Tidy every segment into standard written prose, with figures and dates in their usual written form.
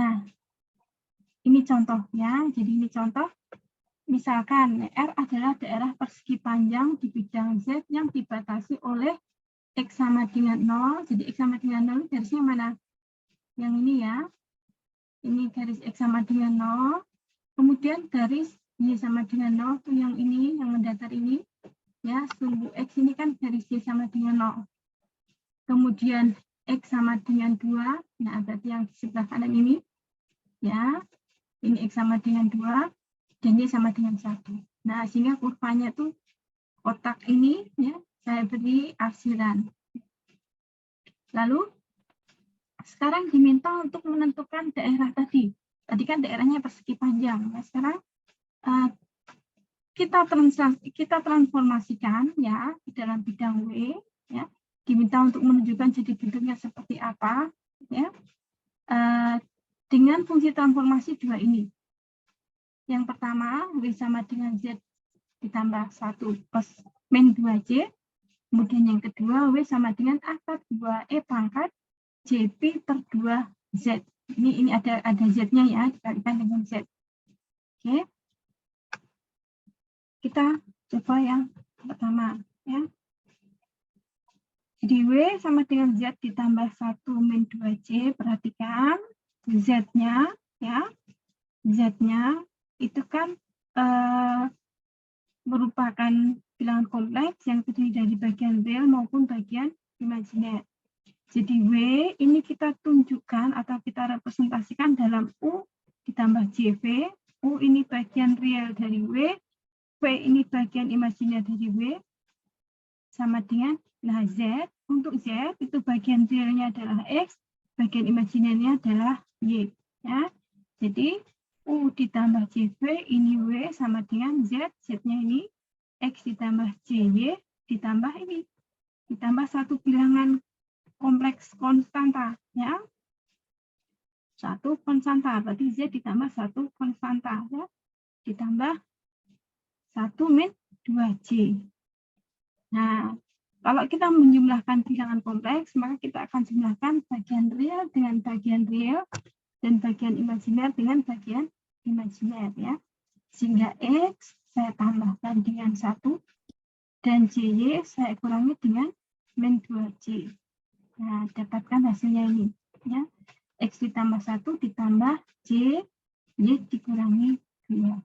Nah, ini contoh ya. Jadi ini contoh. Misalkan R adalah daerah persegi panjang di bidang Z yang dibatasi oleh X sama dengan 0. Jadi X sama dengan 0 garisnya mana? Yang ini ya. Ini garis X sama dengan 0. Kemudian garis Y sama dengan 0 itu yang ini, yang mendatar ini. Ya, sumbu X ini kan garis Y sama dengan 0. Kemudian X sama dengan 2. Nah, berarti yang di sebelah kanan ini. Ya, ini X sama dengan 2. Dan Y sama dengan 1. Nah, sehingga kurvanya tuh kotak ini, ya, saya beri arsiran. Lalu, sekarang diminta untuk menentukan daerah tadi. Tadi kan daerahnya persegi panjang. Nah, sekarang kita transformasikan ya di dalam bidang W. Ya, diminta untuk menunjukkan jadi bentuknya seperti apa. Ya, dengan fungsi transformasi dua ini. Yang pertama, W sama dengan Z ditambah 1 plus min 2J. Kemudian yang kedua, W sama dengan akar 2E pangkat JP per 2Z. Ini ada Z-nya ya, dikalikan dengan Z. Oke. Kita coba yang pertama. Ya. Jadi W sama dengan Z ditambah 1 min 2J. Perhatikan Z-nya, ya. Z-nya itu kan merupakan bilangan kompleks yang terdiri dari bagian real maupun bagian imajiner. Jadi W ini kita tunjukkan atau kita representasikan dalam U ditambah JV. U ini bagian real dari W. V ini bagian imajiner dari W. Sama dengan, nah Z, untuk Z itu bagian realnya adalah X, bagian imajinernya adalah Y. Ya. Jadi U ditambah JV ini W sama dengan Z, Z-nya ini X ditambah JY ditambah ini, ditambah satu bilangan kompleks konstanta, ya. Satu konstanta, berarti Z ditambah satu konstanta, ya. Ditambah 1 min 2J. Nah, kalau kita menjumlahkan bilangan kompleks, maka kita akan jumlahkan bagian real dengan bagian real, dan bagian imajiner dengan bagian imajiner, ya. Sehingga X saya tambahkan dengan 1, dan JY saya kurangi dengan min 2J. Nah, dapatkan hasilnya ini. Ya. X ditambah 1 ditambah J, Y dikurangi 2.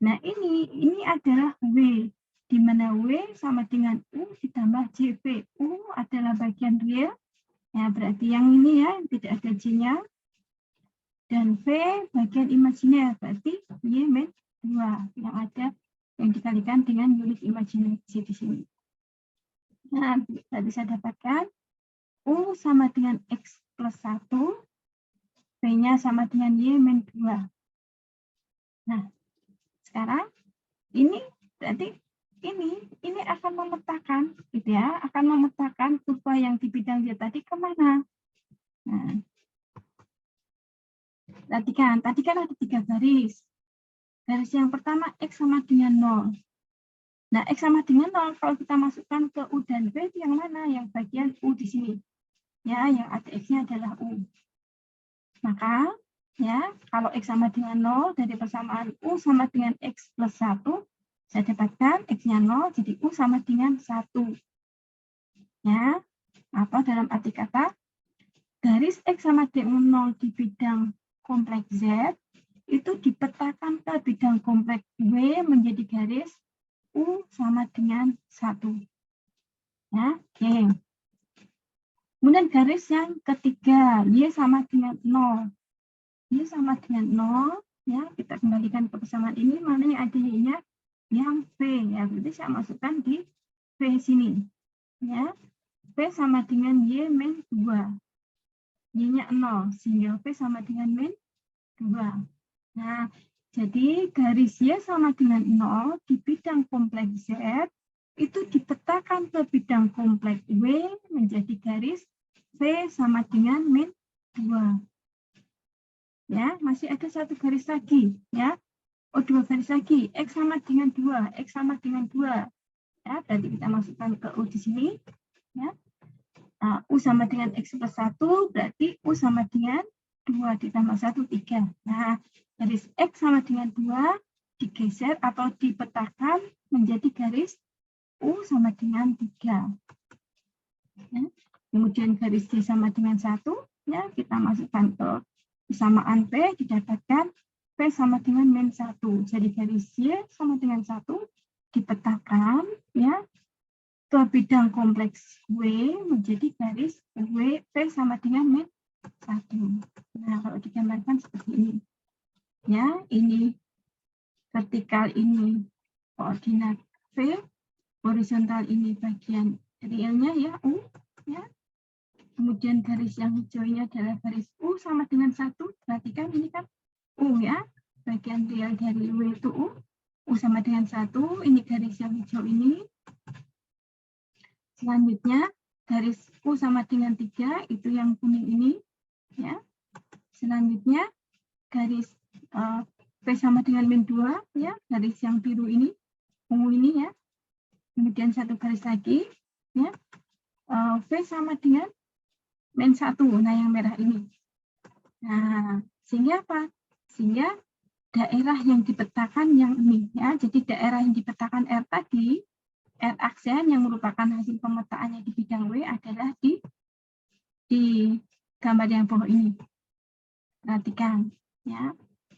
Nah, ini adalah W, di mana W sama dengan U ditambah JV. U adalah bagian real, ya, berarti yang ini ya, tidak ada J-nya. Dan V bagian imajiner, berarti Y min 2, yang ada, yang dikalikan dengan unit imajiner J di sini. Nah, kita bisa dapatkan U sama dengan X plus 1, V-nya sama dengan Y min 2. Nah, sekarang ini berarti ini akan memetakan, gitu ya, akan memetakan kurva yang di bidang Z tadi kemana. Nah, perhatikan, tadi kan ada 3 garis. Garis yang pertama X sama dengan 0. Nah, X sama dengan 0, kalau kita masukkan ke U dan V, yang mana? Yang bagian U di sini. Ya, yang ada X-nya adalah U. Maka, ya, kalau X sama dengan 0, dari persamaan U sama dengan X plus 1, saya dapatkan X-nya 0, jadi U sama dengan 1. Ya, atau dalam arti kata, garis X sama dengan 0 di bidang kompleks Z, itu dipetakan ke bidang kompleks W menjadi garis U sama dengan 1. Ya, oke. Kemudian garis yang ketiga, Y sama dengan 0. Y sama dengan 0, ya, kita kembalikan ke persamaan ini, mana yang ada Y-nya? Yang V, ya, berarti saya masukkan di V sini. Ya, V sama dengan Y min 2. Y-nya 0, sehingga V sama dengan min 2. Nah, jadi garis Y sama dengan 0 di bidang kompleks Z itu dipetakan ke bidang kompleks W menjadi garis V sama dengan min 2. Ya, masih ada satu garis lagi, ya. Oh, 2 garis lagi. X sama dengan 2, X sama dengan 2. Ya, berarti kita masukkan ke U di sini, ya. Nah, U sama dengan X plus 1, berarti U sama dengan 2 ditambah 1, 3. Nah, garis X sama dengan 2 digeser atau dipetakan menjadi garis U sama dengan 3. Ya. Kemudian garis D sama dengan 1, ya, kita masukkan ke persamaan P, didapatkan P sama dengan min 1. Jadi garis Y sama dengan 1 dipetakan, ya, ke bidang kompleks W menjadi garis W P sama dengan min 1. Nah, kalau digambarkan seperti ini. Ya, ini vertikal, ini koordinat V, horizontal ini bagian realnya, ya, U, ya. Kemudian garis yang hijau ini adalah garis U sama dengan 1. Perhatikan ini kan U, ya. Bagian real dari W itu U. U sama dengan 1. Ini garis yang hijau ini. Selanjutnya, garis U sama dengan 3, itu yang kuning ini. Ya. Selanjutnya, garis P sama dengan min 2, ya, garis yang biru ini, ungu ini, ya. Kemudian satu garis lagi, ya, V sama dengan min 1, nah yang merah ini. Nah, sehingga apa? Sehingga daerah yang dipetakan yang ini, ya. Jadi daerah yang dipetakan R tadi, R aksen yang merupakan hasil pemetaannya di bidang W adalah di gambar yang bawah ini. Perhatikan, ya.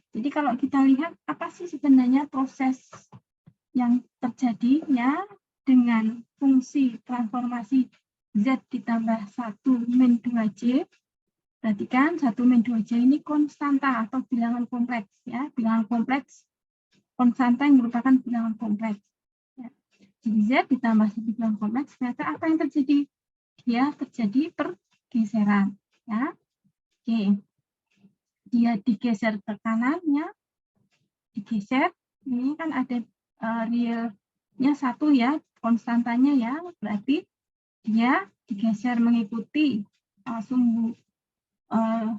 Jadi kalau kita lihat apa sih sebenarnya proses yang terjadi, ya, dengan fungsi transformasi Z ditambah 1 min 2J. Perhatikan 1 min 2J ini konstanta atau bilangan kompleks, ya. Bilangan kompleks konstanta yang merupakan bilangan kompleks. Ya. Jadi Z ditambah 1 bilangan kompleks, ternyata apa yang terjadi? Dia terjadi pergeseran, ya. Oke. Dia digeser ke kanannya, digeser. Ini kan ada realnya 1, ya, konstantanya, ya. Berarti dia digeser mengikuti sumbu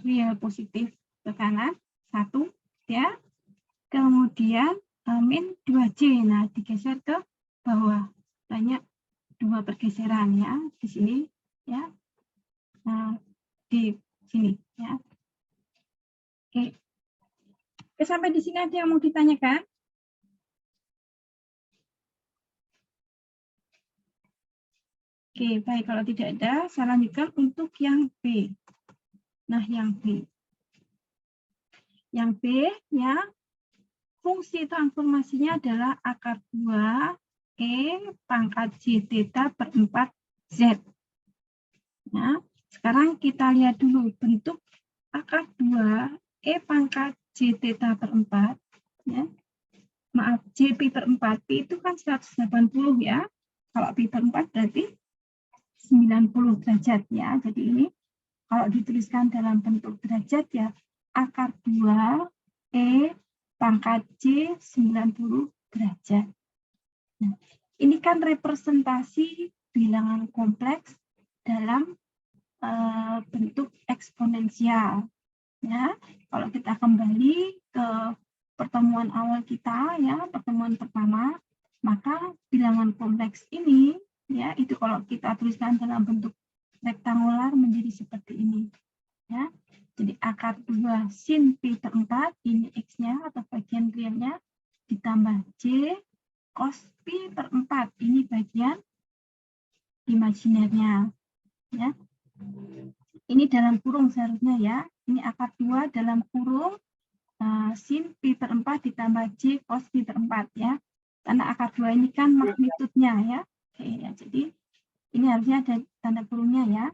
real positif ke kanan 1, ya. Kemudian min 2J, nah digeser ke bawah, banyak 2 pergeseran, ya, di sini, ya, di sini, ya. Oke. Oke, sampai di sini ada yang mau ditanyakan? Oke, baik, kalau tidak ada, saya lanjutkan untuk yang B. Nah, yang B. Yang B, ya, fungsi transformasinya adalah akar 2 E pangkat J theta per 4 Z. Nah, sekarang kita lihat dulu bentuk akar 2 E pangkat J theta per 4. Ya. Maaf, J pi per 4. Pi itu kan 180, ya. Kalau pi per 4 berarti 90 derajat, ya. Jadi ini kalau dituliskan dalam bentuk derajat, ya, akar 2 E pangkat J 90 derajat. Nah, ini kan representasi bilangan kompleks dalam bentuk eksponensial. Ya, kalau kita kembali ke pertemuan awal kita, ya, pertemuan pertama, maka bilangan kompleks ini, ya, itu kalau kita tuliskan dalam bentuk rektangular menjadi seperti ini, ya. Jadi akar 2 sin pi per 4, ini X-nya atau bagian realnya, ditambah J cos pi per 4, ini bagian imajinernya, ya. Ini dalam kurung seharusnya, ya. Ini akar 2 dalam kurung sin pi per 4 ditambah J cos pi per 4, ya. Karena akar 2 ini kan magnitudenya, ya. Oke, ya. Jadi ini harusnya ada tanda kurungnya, ya.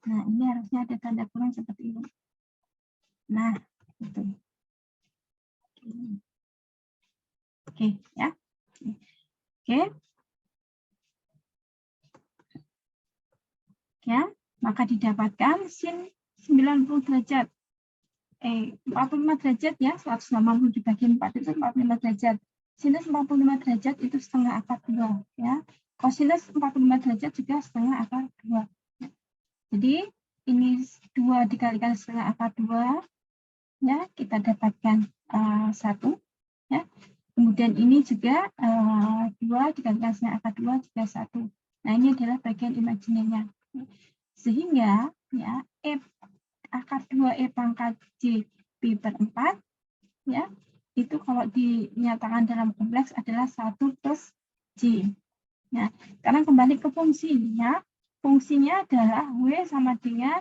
Nah, ini harusnya ada tanda kurung seperti ini. Nah, itu. Oke, ya. Oke. Ya, maka didapatkan sin 90 derajat. 45 derajat, ya. 180 dibagi 4 itu 45 derajat. Sinus 45 derajat itu setengah akar 2, ya. Kosinus 45 derajat juga setengah akar 2. Jadi ini 2 dikalikan setengah akar 2, ya, kita dapatkan 1, ya. Kemudian ini juga 2 dikalikan setengah akar 2 juga 1. Nah, ini adalah bagian imajinernya. Sehingga ya akar 2E pangkat J P per 4 ya, itu kalau dinyatakan dalam kompleks adalah 1 plus J. Nah, sekarang kembali ke fungsinya. Fungsinya adalah W sama dengan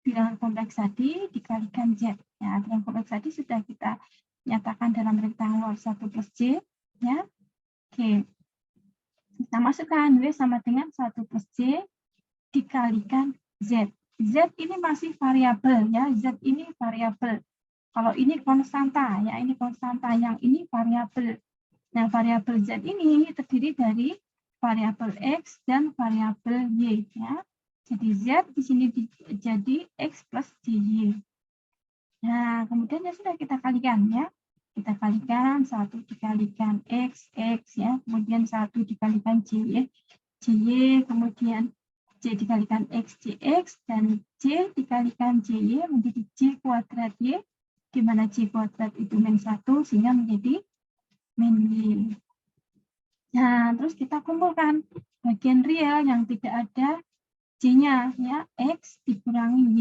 bilangan kompleks tadi dikalikan Z. Ya, bilangan kompleks tadi sudah kita nyatakan dalam rektangular 1 plus J. Ya. Oke. Kita masukkan W sama dengan 1 plus J dikalikan Z. Z ini masih variabel ya, Z ini variabel. Kalau ini konstanta ya, ini konstanta, yang ini variabel. Nah, variabel Z ini terdiri dari variabel X dan variabel Y ya. Jadi Z di sini jadi X plus JY. Nah, kemudian ya sudah kita kalikan ya. Kita kalikan 1 dikalikan X ya, kemudian 1 dikalikan JY, kemudian J dikalikan X, JX, dan J dikalikan JY menjadi J kuadrat Y, di mana J kuadrat itu min 1, sehingga menjadi min Y. Nah, terus kita kumpulkan bagian real yang tidak ada J-nya, ya, X dikurangi Y.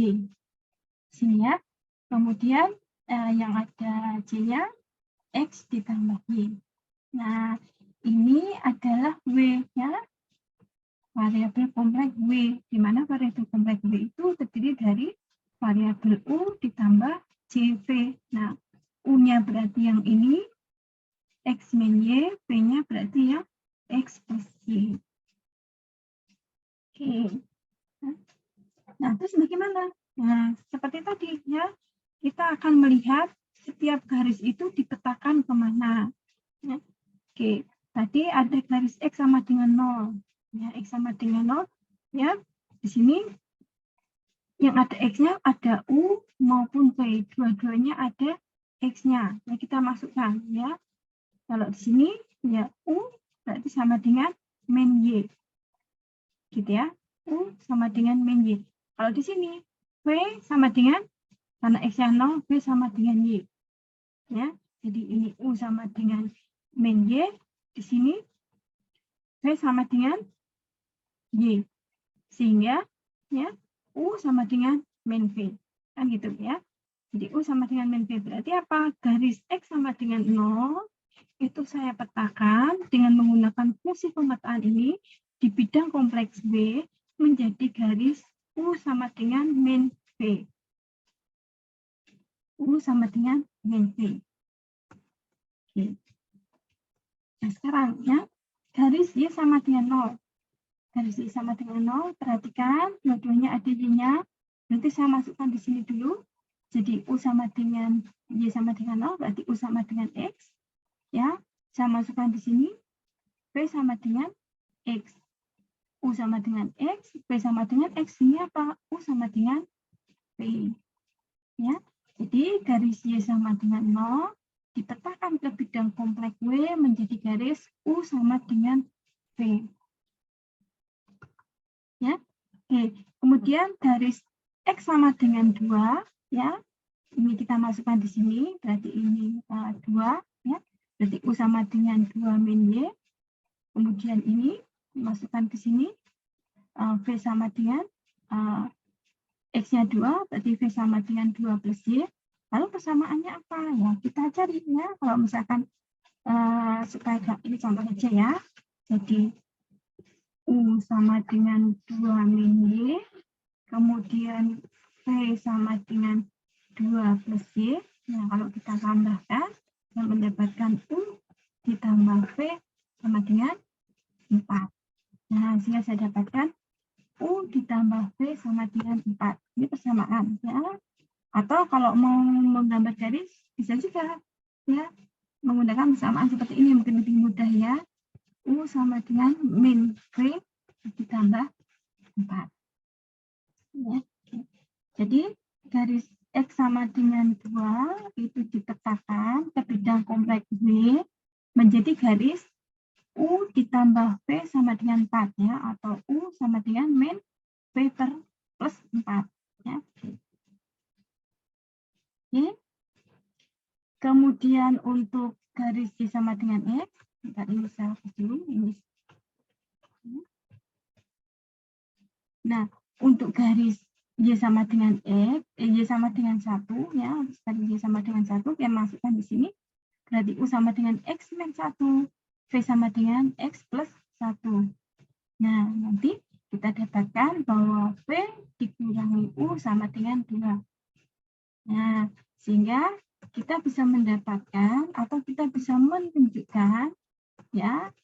Sini ya. Kemudian yang ada J-nya, X ditambah Y. Nah, ini adalah W, ya. Variabel kompleks W, di mana variabel kompleks W itu terdiri dari variabel U ditambah JV. Nah, U-nya berarti yang ini, X min Y, V-nya berarti yang X plus Y. Oke. Nah, terus bagaimana? Nah, seperti tadi ya, kita akan melihat setiap garis itu dipetakan kemana. Ya. Oke, tadi ada garis X sama dengan 0. Ya, X sama dengan 0. Ya, di sini yang ada X-nya ada U maupun V. Dua-duanya ada X-nya. Ya, kita masukkan ya. Kalau di sini ya U berarti sama dengan min Y. Gitu ya. U sama dengan min Y. Kalau di sini V sama dengan, karena X-nya 0, V sama dengan Y. Ya. Jadi ini U sama dengan min Y. Di sini V sama dengan Y. Sehingga ya U sama dengan min V. Kan gitu ya. Jadi U sama dengan min V berarti apa? Garis X sama dengan 0 itu saya petakan dengan menggunakan fungsi pemetaan ini di bidang kompleks B menjadi garis U sama dengan min V. U sama dengan min V. Oke. Nah, sekarang ya, garis Y sama dengan 0. Garis Y sama dengan 0, perhatikan dua-duanya ada Y-nya. Nanti saya masukkan di sini dulu. Jadi U sama dengan Y sama dengan 0, berarti U sama dengan X. Ya, saya masukkan di sini. V sama dengan X. U sama dengan X, V sama dengan X. Ini apa? U sama dengan V. Ya, jadi garis Y sama dengan 0 dipetakan ke bidang kompleks W menjadi garis U sama dengan V. Ya, oke. Kemudian garis X sama dengan 2, ya. Ini kita masukkan di sini, berarti ini 2, ya. Berarti U sama dengan 2 min Y. Kemudian ini masukkan ke sini, V sama dengan X-nya 2, berarti V sama dengan 2 plus Y. Lalu persamaannya apa? Ya, kita cari ya. Kalau misalkan supaya ini contoh aja ya. Jadi U sama dengan 2 min Y, kemudian V sama dengan 2 plus Y. Nah, kalau kita tambahkan, kita mendapatkan U ditambah V sama dengan 4. Nah, sehingga saya dapatkan U ditambah V sama dengan 4. Ini persamaan ya. Atau kalau mau menggambar garis, bisa juga ya menggunakan persamaan seperti ini, mungkin lebih mudah ya. U sama dengan min V ditambah 4. Ya. Jadi garis X sama dengan 2 itu dipetakan ke bidang kompleks W menjadi garis U ditambah V sama dengan 4 ya, atau U sama dengan min V per plus 4 ya. Oke. Kemudian untuk garis Y sama dengan X, ini saya hapus dulu ini. Nah, untuk garis Y sama dengan X, Y sama dengan 1, ya, tadi Y sama dengan 1, kita masukkan di sini, berarti U sama dengan X min 1, V sama dengan X plus 1. Nah, nanti kita dapatkan bahwa V dikurangi U sama dengan 2. Nah, sehingga kita bisa mendapatkan atau kita bisa menunjukkan, ya,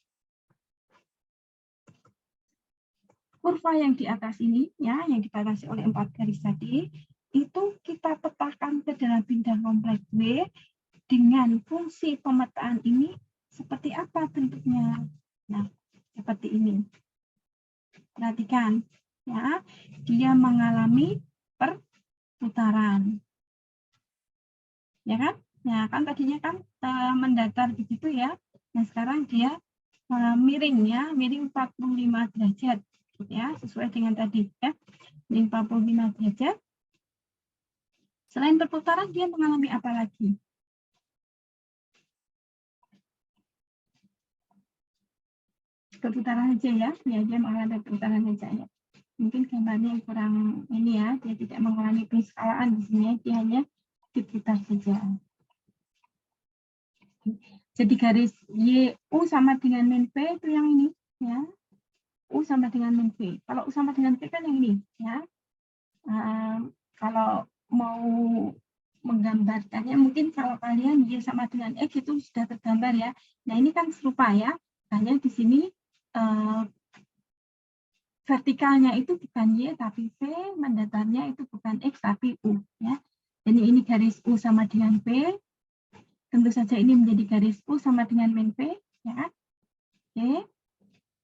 kurva yang di atas ini, ya, yang dibatasi oleh 4 garis tadi, itu kita petakan ke dalam bidang kompleks W dengan fungsi pemetaan ini seperti apa bentuknya. Nah, seperti ini. Perhatikan, ya, dia mengalami perputaran. Ya kan? Nah, kan tadinya kan mendatar begitu ya. Nah, sekarang dia miring ya, miring 45 derajat. Ya, sesuai dengan tadi ya, 45 derajat. Selain perputaran, dia mengalami apa lagi? Perputaran aja ya, dia mengalami perputaran aja ya. Mungkin gambarnya kurang ini ya, dia tidak mengalami penskalaan di sini, dia hanya diputar saja. Jadi garis YU sama dengan min P itu yang ini ya. U sama dengan min V. Kalau U sama dengan V kan yang ini, ya. Kalau mau menggambarkannya, mungkin kalau kalian Y sama dengan X itu sudah tergambar ya. Nah, ini kan serupa ya. Hanya di sini vertikalnya itu bukan Y, tapi V, mendatarnya itu bukan X, tapi U. Ya. Jadi ini garis U sama dengan V. Tentu saja ini menjadi garis U sama dengan min V. Ya. Oke.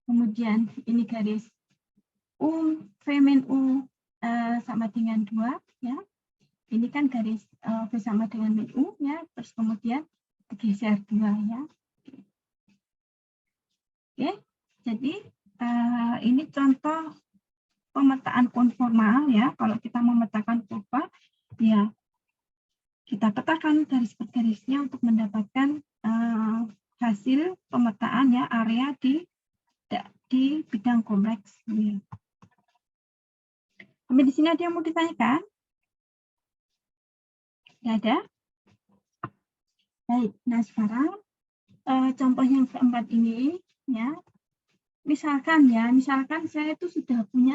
Kemudian ini garis U, V min U sama dengan 2, ya. Ini kan garis V sama dengan min U, ya. Terus kemudian digeser 2, ya. Oke, jadi ini contoh pemetaan konformal, ya. Kalau kita memetakan kurva, ya kita petakan garis per garisnya untuk mendapatkan hasil pemetaan ya area di bidang kompleks. Ya. Sampai di sini ada yang mau ditanyakan? Tidak ada? Baik, nah sekarang contoh yang keempat ini, ya, misalkan saya itu sudah punya